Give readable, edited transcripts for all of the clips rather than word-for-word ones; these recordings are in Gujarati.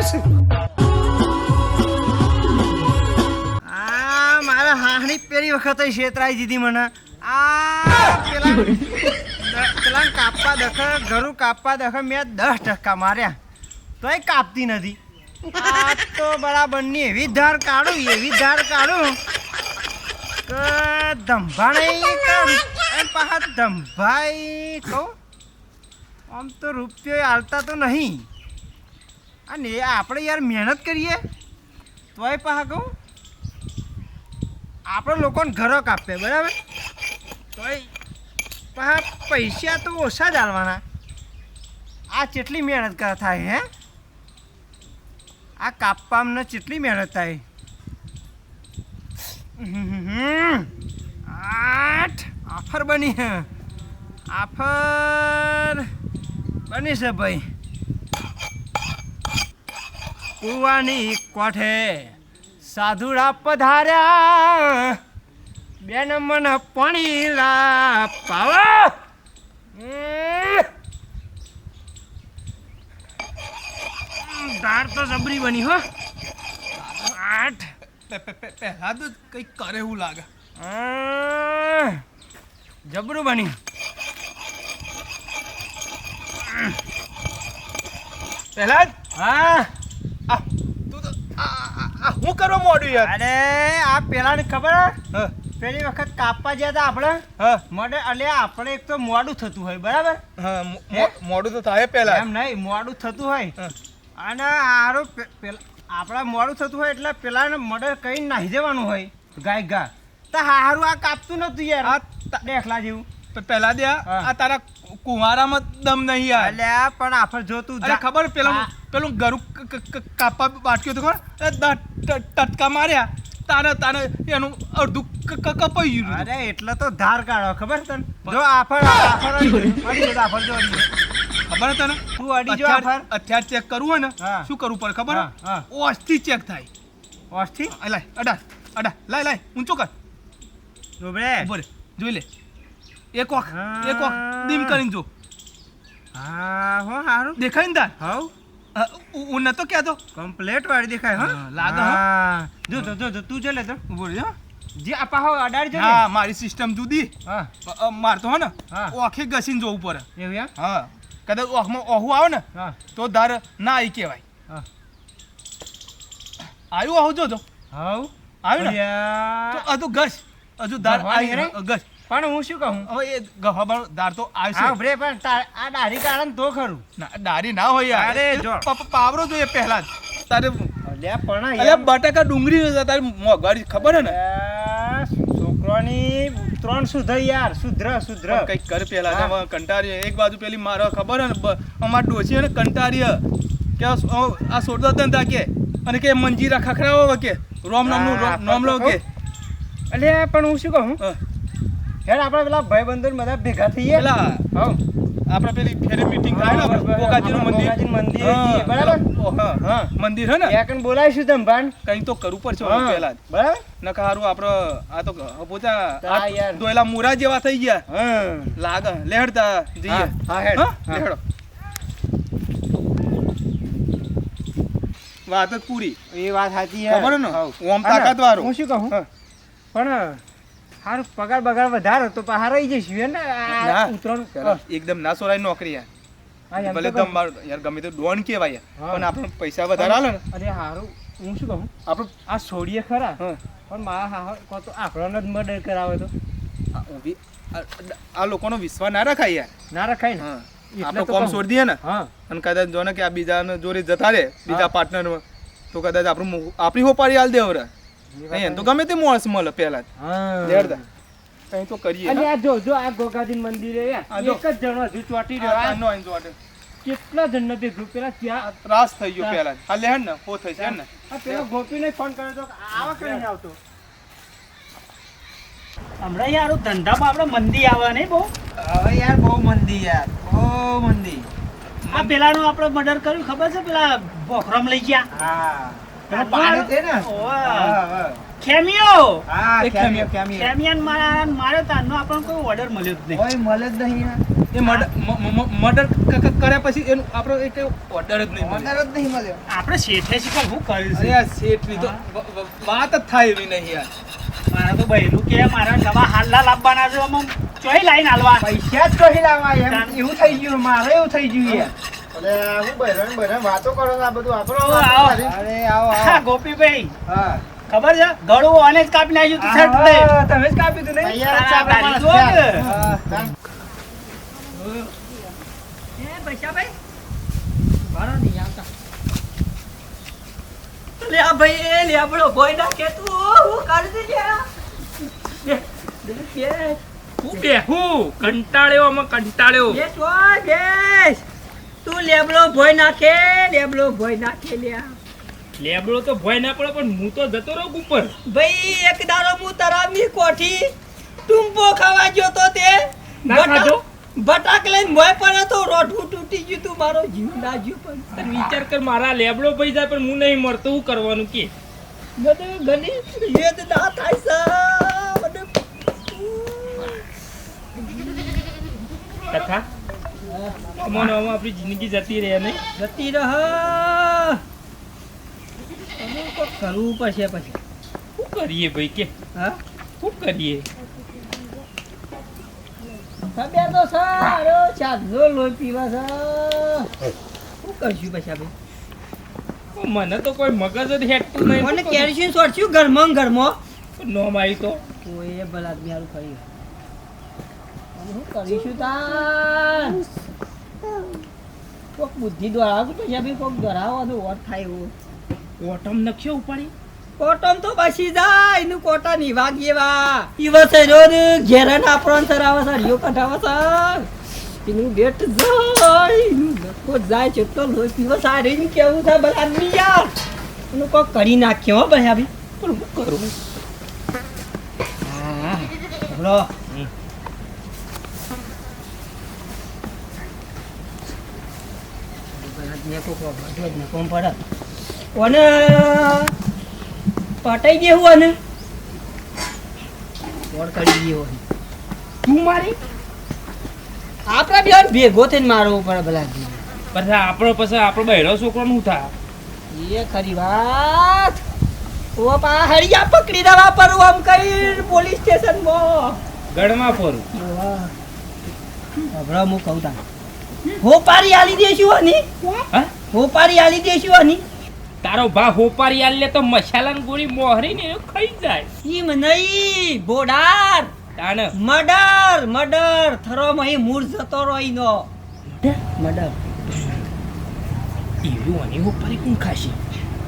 છે. આ મારા હાહની પેલી વખત છેતરાઈ દીધી મને. આ પેલા કાપવા દખે ઘરું કાપવા દખે મેં 10% માર્યા તોય કાપતી નથી. આ તો બરાબરની એવી ધાર કાઢું કે ધંભા નહીં પાછા ધંભાઈ કહું આમ તો રૂપિયો હાલતા તો નહીં. અને આપણે યાર મહેનત કરીએ તોય પાછા કહું આપણે લોકોને ઘરો કાપે બરાબર તોય પાછા પૈસા તો ઓછા જ હાલવાના. આ કેટલી મહેનત થાય હે આ કાપવામાં કેટલી મહેનત થાય. 8 આફર બની છે ભાઈ. કુવાની કોઠે સાધુડા પધાર્યા 2 નંબર પાણી લા પાવા. દાળ તો જબરી બની હો. 8 પહેલા તો કંઈક કરે એવું લાગે. જબરું બની. પહેલા હા તું તો હું કરવા મોડું યાર. અરે આ પેલાને ખબર હા પેલી વખત કાપવા ગયા હતા આપણે હા મોડે એટલે આપણે એક તો મોડું થતું હોય બરાબર. હા મોડું તો થાય પહેલા. એમ નહીં મોડું થતું હોય હા. અને હારું આપણા મોડું થતું હોય એટલે પેલાને મોડે કઈ નાહી જવાનું હોય ગાય તો હારું આ કાપતું નતું યાર આ દેખલા જેવું. પહેલા દે આ તારા કુંવારામાં દમ નહીં યાર. અલ્યા પણ આપણે જોતું અરે ખબર પેલું ગરું કાપવા બાટક્યું હતું ખબર ટટકા માર્યા તારે એનું અડધું કપાઈ ગયું. અરે એટલે તો ધાર કાઢો ખબર તને. જો આફર જો ખબર તને તું અડી જો આફર અત્યાર ચેક કરવું હોય ને હા. શું કરવું પડે ખબર હા. ઓછથી ચેક થાય. ઓસ્થી લાય અડા લાય ઊંચો કર ડોબરે ઉભો રે જોઈ લે એક વખત દીમ કરીને જો હા હો હારું દેખાય ને તાર હાઉ હું નતો કહેતો કમ્પ્લેટ વાળી દેખાય હા, લાગે હો. હા જો તું ચાલે તો ઉભો રે હો. જે આપા હો અડાડ જો હા મારી સિસ્ટમ જુદી હા મારતો હો ને હા. ઓખે ઘસીને જોવું પડે. એવું એમ હા કદાચ ઓખમાં ઓહું આવે ને હા તો ધાર ના આવી કહેવાય. હા આવ્યું ઓહું જો તો હાઉ આવ્યું ને તો હજુ ઘસ હજુ ધાર ગહવાની આવી રે? ઘસ પણ હું શું કહું હવે એ ગહવાનો ધાર તો હા આવશે. બ્રે પણ આ દાઢી કારણ તો ખરું ના દારી ના હોય યાર. અરે જો. પાવરો જોઈએ પહેલા જ તારે. અલ્યા પણ અરે બટાકા ડુંગળી તારે મોંઘવારી ખબર હે ને છોકરાની ઉતરણ સુધર યાર સુધર કઈક કર પેલા હા. ને કંટારી એક બાજુ પેલી મારો ખબર હે ને અમાર ડોસી હે ને કંટારી કે આ સોડતા ધંધા કે અને કે મંજીરા ખખરાવો કે રોમ નામનું નામ લો કે. અલ્યા પણ હું શું કહું હા. યાર આપણે પેલા ભાઈબંધો બધા ભેગા થઈએ પેલા હાઉ આપણે પેલી ફેરી મીટિંગ થાય ને આપણે ગોગાજીનું મંદિર. ગોગાજીનું મંદિર હા, જઈએ, બરાબર? હા, હા. મંદિર હે ને એકન બોલાવીશું તમે ભાન કઈ તો કરવું પડશે હા. પેલા જ. બરાબર નકા હારું આપણે આ તો પોતા હા યાર. દોયલા મુરા જેવા થઈ ગયા હા લાગે લેડતા જઈએ. હા, હા, હેડ. હા, હા. લેડો. વાત જ પૂરી એ વાત સાચી ખબર હે ને હાઉ. ઓમ તાકાત વાળો. હું શું કહું હા. પણ હારું પગાર બગાર વધારો તો પાછા રહી જઈશું હે ને આ ના. ઉતરણ પેલા એકદમ ના સોરાય નોકરી યાર. હા, એમ તો ભલે કહું. તમ યાર ગમે તો ડોન કહેવાય યાર. હા. પણ આપણે પૈસા વધારે આલે ને અરે હારું હું શું કહું આપણે આ છોડીએ ખરા હા પણ મારા હા કો તો આપણને જ મર્ડર કરાવે તો આ ઊભી આ લોકોનો વિશ્વાસ ના રખાય યાર. ના રખાય ને હા એટલે આપણે તો કોમ કહું. છોડી દઈએ ને હા અને કદાચ જો ને કે આ બીજાને જોડે જતા રહે બીજા હા. પાર્ટનર તો કદાચ આપણું આપણી હોપારી હાલ દેવરા અહીંયા તો ગમે તે માણસ મળે પહેલા જ હા લેડતા કઈ તો કરીએ. અને આ જો આ ગોગાજી મંદિરે યાર આ જો. એક જ જણો હજુ ચોટી રહ્યો આ કેટલા જણ ને ભેગું પેલા ત્યાં ત્રાસ થઈ ગયો પહેલા જ. હા લેડ ને હો થઈ છે ને આ પેલો ગોપીને ફોન કર્યો તો આવા કઈ નહીં આવતો હમણાં યાર ધંધામાં આપણે મંદી આવે નહીં બહુ. હવે યાર બહુ મંદી યાર બહુ મંદી આ પેલાનું આપણે મર્ડર કર્યું ખબર છે પેલા બોખરામ લઈ ગયા હા પેલો પાણી છે ને ઓવે. હા ખેમિયો હા એક કેમિયો કેમિયો ખેમિયાને માર્યો તારનો આપણને કોઈ ઓર્ડર મળ્યો જ નહીં. ઓય મળે જ નહીં યાર એ મર્ડર કર્યા પછી એનું આપણો એક ઓર્ડર જ નહીં મળે. ઓર્ડર જ નહીં મળ્યો. આપણે શેઠે શીખર શું કર્યું અરે છે યાર શેઠની તો વાત જ થાય એવી નહીં યાર. મારા તો બહેરું કે મારા નવા હાલના લાવવાના છે આમાં ચોઈ લાઈન હાલવા પૈસા જ કહી લાવવા એમ એવું થઈ ગયું મારે એવું થઈ ગયું યાર. અરે હું બહેરાન વાતો કરો છો આ બધું આપણો આવો, વાતો આવો. કરી. અરે આવો હા, આવો. ગોપીભાઈ હા ખબર છે ગળું આને જ કાપી નાખ્યું તું શર્ટ લઈ. હા, તમે જ કાપ્યું તું નહીં? તૈયાર જ છે આપણા તારી માણસ જો ને. ત્યાં. હા, ચાલ. લે આ ભાઈ એ લે આપણો ભોય ના કે તું હું કરી દે હું બેહું કંટાળ્યો અમે કંટાળ્યો બેસ ઓય બેસ તું લેબલો ભોય નાખે લ્યા લેબડો તો ભય ના પડે પણ હું તો જતો રહું ઉપર ભાઈ એક દાડો હું તરાવની કોઠી ટુંપો ખાવા ગયો તો તે ના ખાધો? બટાક લઈને મોય પડે તો રોઠું તૂટી ગયું તું મારો જીવ ના ગયો પણ અને વિચાર કર મારા લેબડો પૈ જાય પણ હું નહીં મળતો શું કરવાનું કે મને ઘણી વેદ ના થાય છે મને તથા અમને હવે આપણી જિંદગી જતી રહે નહીં જતી રહ હવે કોક કરવું પડશે પછી શું કરીએ ભાઈ કે હા શું કરીએ બે તો સારો ચાંદલો લોહી પીવા છે શું કરશું પછી આપણે મને તો કોઈ મગજ જ હેઠતું નહીં મને કેલ્શિયમ સોડ્યું ઘરમાં ને ઘરમાં નો મારી તો કોઈ ભલા આદમી હારું કર્યું હવે શું કરીશું તાર કોક બુદ્ધિ દોડાવું તો છે ભાઈ કોક દોડાવવાનું વોટ થાય એવું ઓટમ નખ્યો ઉપાડી કોટમ તો બસી જાય એનું કોટા ની વાગીએ વા ઈવસે રોજ ઘેરન આપણન સરાવે છે રિયો કઢાવે છે એનું બેટ જાય એનું નખો જાય ચેટલો લોહી પીવો સારે એનું કેવું થાય ભલા આદમી યાર એનું કોક કરી નાખ્યો હો ભાઈ આવી પણ હું કરું હા બોલો ઓને પટાઈ દેવું અને ઓર કરી દેવો તું મારી આપણા બેન ભેગો થઈને મારવો પડે ભલા પછી આપણો બહેરો છોકરો નું થાય એ ખરી વાત ઓ પા હરિયા પકડી દેવા પર આમ કરી પોલીસ સ્ટેશન માં ગળમાં ફરું હમણાં હું કહું તા હોપારી આલી દેશું આની હા હોપારી આલી દેશું આની તારો ભા હોપારી આલે તો મસાલાની ગોળી મોહરી ને એ ખાઈ જાય ઈમ નહીં બોડાર તાણ મર્ડર થરો મહી મૂળ જતો રોઈનો મર્ડર એવું અને હોપારી કોણ ખાશે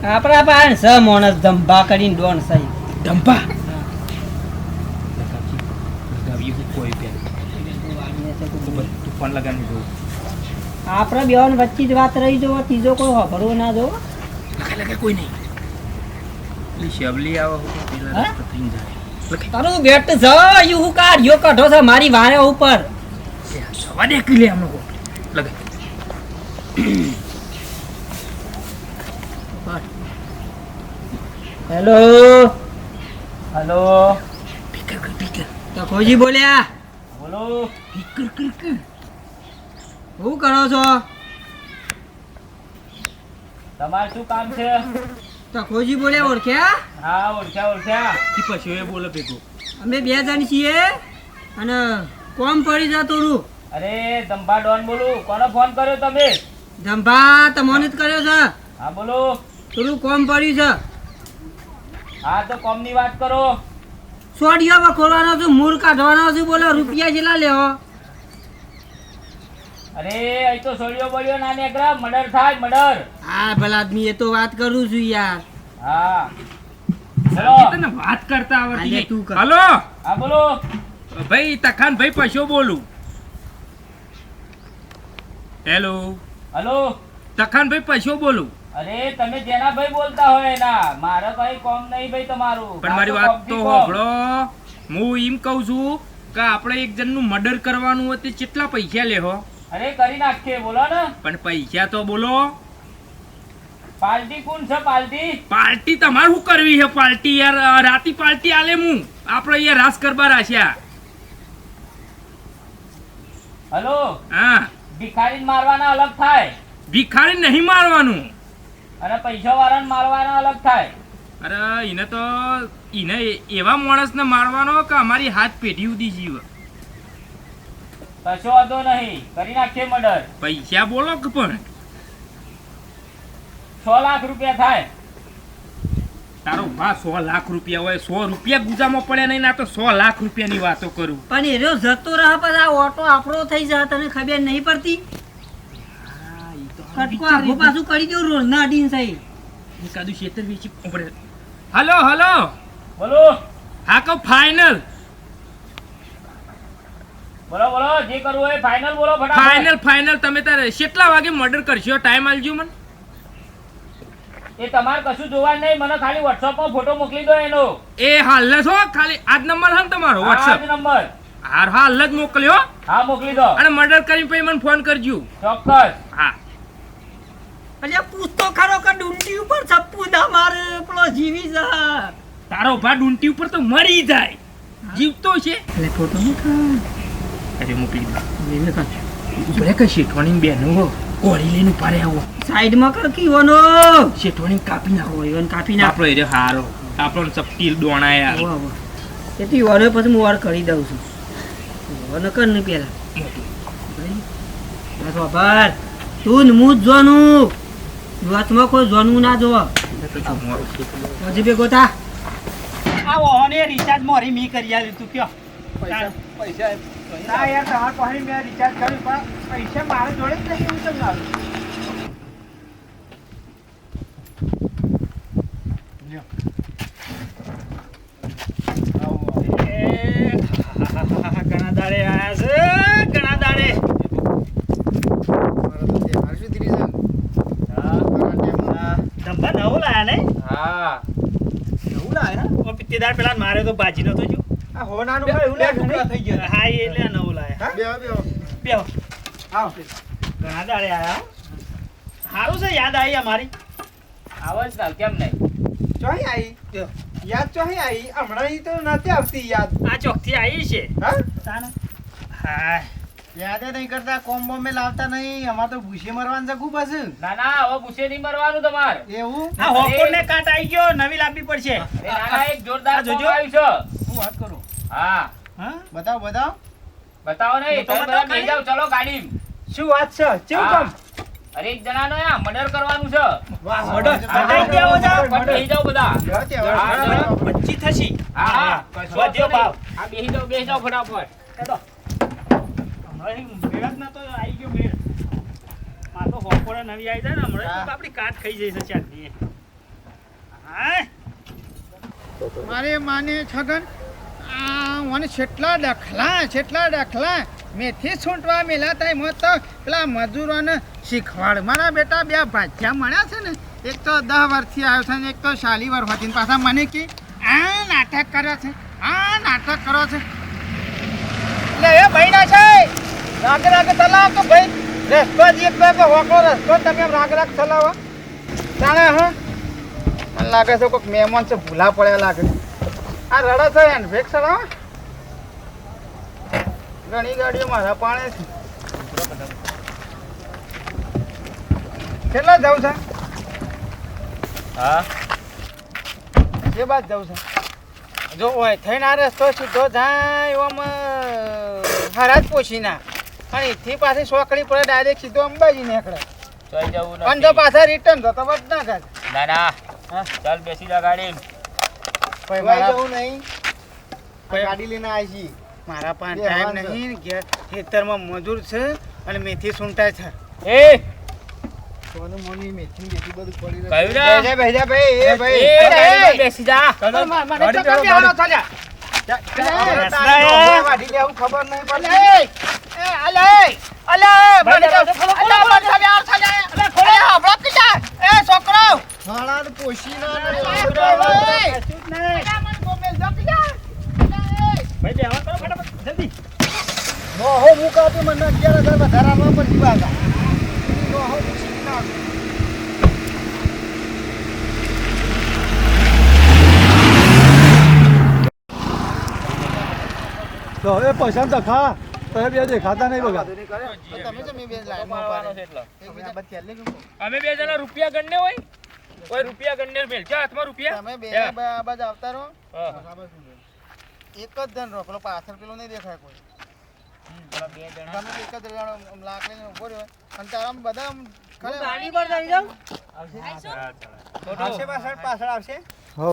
આપણા પાસે સ મોણસ ધંભા કરીને ડોન સહી ડંપા લગાવી હું કોઈ પે તું પણ લગાવી દઉં આપણા બેન વચ્ચે જ વાત રહી જો ત્રીજો કોઈ હોભરો ના જો લગા કોઈ નહીં પેલી શબલી આવે હું પેલા હા? રસ્તો થઈને જાય તારું બેટ જ યુ હું કાઢ્યો કાઢો છે મારી વારે ઉપર સવા દે કિલે આમનો લગા હેલો હલો પીકર કર પીકર તો ખોજી બોલ્યા બોલો પીકર કર કર શું કરો છો તમારે શું કામ છે તો ખોજી બોલ્યા ઓળખ્યા હા ઓળખ્યા કી પછી એ બોલે ભેગો અમે બે જણ છીએ અને કોમ પડી જતું રૂ અરે દંભા ડોન બોલું કોનો ફોન કર્યો તમે ધંભા તમને જ કર્યો છે હા બોલો થોડું કોમ પડ્યું છે હા તો કોમની વાત કરો સોડિયો વખોરવાનો છું મૂળ કાઢવાનો છું બોલો રૂપિયા કેટલા લેવો અરે અહીં તો સોડિયો બોલ્યો ના નેકરા મર્ડર થાય મર્ડર હા ભલા આદમી એ તો વાત કરું છું યાર હા એ તને વાત કરતા આવડતી આજે તું કર. નહીં. હલો હા બોલો ભાઈ તખાન ભાઈ પશો બોલું હેલો હલો તખાન ભાઈ પશો બોલું અરે તમે જેના ભાઈ બોલતા હોય એના મારે કઈ કોમ નહીં ભાઈ તમારું પણ મારી વાત તો હોભળો હું એમ કહું છું કે આપણે એક જણનું મર્ડર કરવાનું હોય તે કેટલા પૈસા લેહો અરે કરી નાખીએ બોલો ને પણ પૈસા તો બોલો પાર્ટી કોણ છે પાર્ટી પાર્ટી તમારે શું કરવી છે પાર્ટી યાર રાતી પાર્ટી આલે હું આપણે અહીંયા રાસ કરવા રાખ્યા હલો હા ભિખારી મારવાના અલગ થાય ભિખારી નહીં મારવાનું. અને પૈસા વાળાને મારવાના અલગ થાય. અરે એને એવા માણસને મારવાનો કે અમારી હાથ પેઢી ઉડી જીવ. કશો વાંધો નહીં, કરી નાખીએ મર્ડર. પૈસા બોલો કે પણ 6 લાખ રૂપિયા થાય. તારો ભા 100 લાખ રૂપિયા હોય, 100 રૂપિયા ગુજામાં પડ્યા નહીં, ના તો 100 લાખ રૂપિયાની વાતો કરું. પણ એનો જતો રહે પછી આ ઓટો આપણો થઈ જાય તને ખબર નહીં પડતી. કટકો આગો પાછું કરી દઉં રોડ ના અડીને સહી. એકાદું ખેતર વેચી પડે. હલો હલો બોલો હા કહો ફાઇનલ બોલો બોલો, જે કરવું હોય ફાઇનલ બોલો ફટાફટ. Final final. તમે તારે કેટલા વાગે મર્ડર કરશો? ટાઈમ આલજો મને. એ તમારે કશું જોવાનું નહીં, મને ખાલી WhatsApp પર ફોટો મોકલી દો એનો. એ હાલ છો ખાલી આજ નંબર છે ને તમારો આ જ WhatsApp? નંબર. હાલ જ મોકલ્યો હા મોકલી દો. અને મર્ડર કરીને પછી મને ફોન કરજો. ચોક્કસ. હા અલ્યા પૂછતો ખરો કે ડુંટી ઉપર ચપ્પુ ના મારે પેલો જીવી જા. તારો ભા ડુંટી ઉપર તો મરી જાય, જીવતો છે. એટલે ફોટો મૂકા અરે મોકલી દો. ઉભરે કે શેઠવાણી બેનો કોળી લઈને પારે આવો. સાઈડમાં કર કીવાનો શેઠવાણી કાપી નાખો. ઓયન કાપી નાખ. આપણો એ હારો આપણો ચપટી દોણાયા. વાહ વાહ. એ તો ઈવાનો પછી હું વાર કરી દઉં છું. ઈવાનો કર ને પેલા બસ બાબર તું ને હું જ જોનું વાતમાં કોઈ જોનું ના જોવા. હજી ભેગો થા. આ ઓહને રિચાર્જ મોરી મી કરી આલી તું કયો. પૈસા ના યાર તમારા પાસે મેં રિચાર્જ કર્યું પણ પૈસા મારા જોડે જ નહીં, હું તમને આલું. ઘણા દાડે આયા છે, ઘણા દાડે. ધંધા નવો લાયા ને? હા એવું લાયા? તે દાડ પેલા મારે તો બાજી નતો જો. આ હોનાનું ભાઈ એવું લાગે નહીં? થઈ ગયા. હા એ એટલે નવો લાયા. બેહો. આવો. ઘણા દાડે આયા હો. સારું છે, યાદ આવી અમારી. આવો જ ના, કેમ નહીં? ચોહી આઈ યાદ ચોહી આઈ હમણાં ઈ તો નથી આવતી યાદ. આ ચોકથી આવી છે. હા તાને. હા. યાદ નહીં કરતા, કોમ્બો મેં લાવતા નહીં. અમાર તો ભૂસે મરવાનું જગું પાછું. ના ના, હવે પૂછે નહીં મરવાનું તમારે. એવું આ હોકોરને કાટ આવી ગયો, નવી લાવવી પડશે. ના ના, એક જોરદાર જોજો આવ્યું છે. હું વાત કરું. હા. હા બતાવ બતાવ. બતાવો નહીં, તો તમે બતાવો બધા બેસી જાઓ, ચલો ગાડી. શું વાત છે? કેવું કામ? અરે એક જણાનો આ મર્ડર કરવાનું છે. વાહ મર્ડર. બતાવી દેવો છે, પણ બેસી જાઓ બધા. હા, 25 થશી. હા હા, વધ્યો ભાવ. આ બેસી જાઓ ફટાફટ. હેડો. હમણાં મેળ જ નતો આવી ગયો મેળ. માં તો હોકોરે નવી આવી જાય ને હમણાં આપણી કાટ ખાઈ જઈશે ચાંદની. હા. મારે માને છગન મને છેટલા ડખલા મેથી છૂંટવા મેલાતા એમાં તો પેલા મજૂરોને શીખવાડ. મારા બેટા બે ભાજ્યા મળ્યા છે ને, એક તો 10 વર્ષથી આવ્યો છે ને એક તો 40 વર્ષ હતી. પાછા મને કે આ નાટક કરે છે, આ નાટક કરો છે. એટલે એ ભાઈ ના છે રાગ ચલાવ તો ભાઈ રસ્તો જ એક તો હોકળો રસ્તો તમે રાગ ચલાવો જાણે. હા મને લાગે છે કોઈક મહેમાન છે, ભૂલા પડ્યા લાગે. આ રડા છે એને ભેગ ચલાવો. ઘણી ગાડીઓ મારા પાણે છે. કેટલા જવું છે? હા. જે બાદ જવું છે? જો હોય થઈને આ રસ્તો સીધો જાય ઓમ હરાજ પોછી ના અને એથી પાછી સોકડી પડે ડાયરેક્ટ સીધો અંબાજી નીકળે. ચોઈ જવું અને જો પાછા રિટર્ન તો બસ ના થાય. ના ના, હા ચાલ બેસી જા ગાડી. જવું નહીં, ગાડી લઈને આવી છીએ. મારા પાસે ટાઈમ નહીં. ઘેર ખેતરમાં મજૂર છે અને મેથી સૂંટાય છે. એ સોનું મોની મેથી બેથી બધું પડી કયું રે? બેજા ભાઈ એ ભાઈ એ બેસી જા. મને ગાડી તો ચાલો, આવો ગાડી. ચાલ્યા વાડી લેવું ખબર નહીં પડે. એ અલે અલે મને તો અલે મને ચાલ્યા ચાલ્યા અલે ખોલે એ છોકરો હાળા પોશી ના ભાઈ બેહવા કરો ફટાફટ જલ્દી. નો હો મુકા તો મને 11,000 વધારે આવવા પડતી બાગા. નો હો પૂછી ના તો હવે પૈસા તો ખા તમે બે દેખાતા નહીં બગા. તમે તો મેં બે લાઈનમાં મારવાનો ઉભા છે એટલે. રહે. એકબીજા બાદ ચાલે કે શું? અમે બે જણા રૂપિયા ગણને હોય ઓય રૂપિયા ગણને મેલ ક્યાં હાથમાં રૂપિયા તમે બે હે. આ બાજુ આવતા રહો. હા. એક જ જણ રહો, પેલો પાછળ પેલો નહીં દેખાય કોઈ. પેલા બે જણા તમે એક જ જણ આમ લાક લઈને ઊભો રહ્યો અને તારા બધા આમ ખરે ગાડી પર જઈ જાઉં આવશે પાછળ આવશે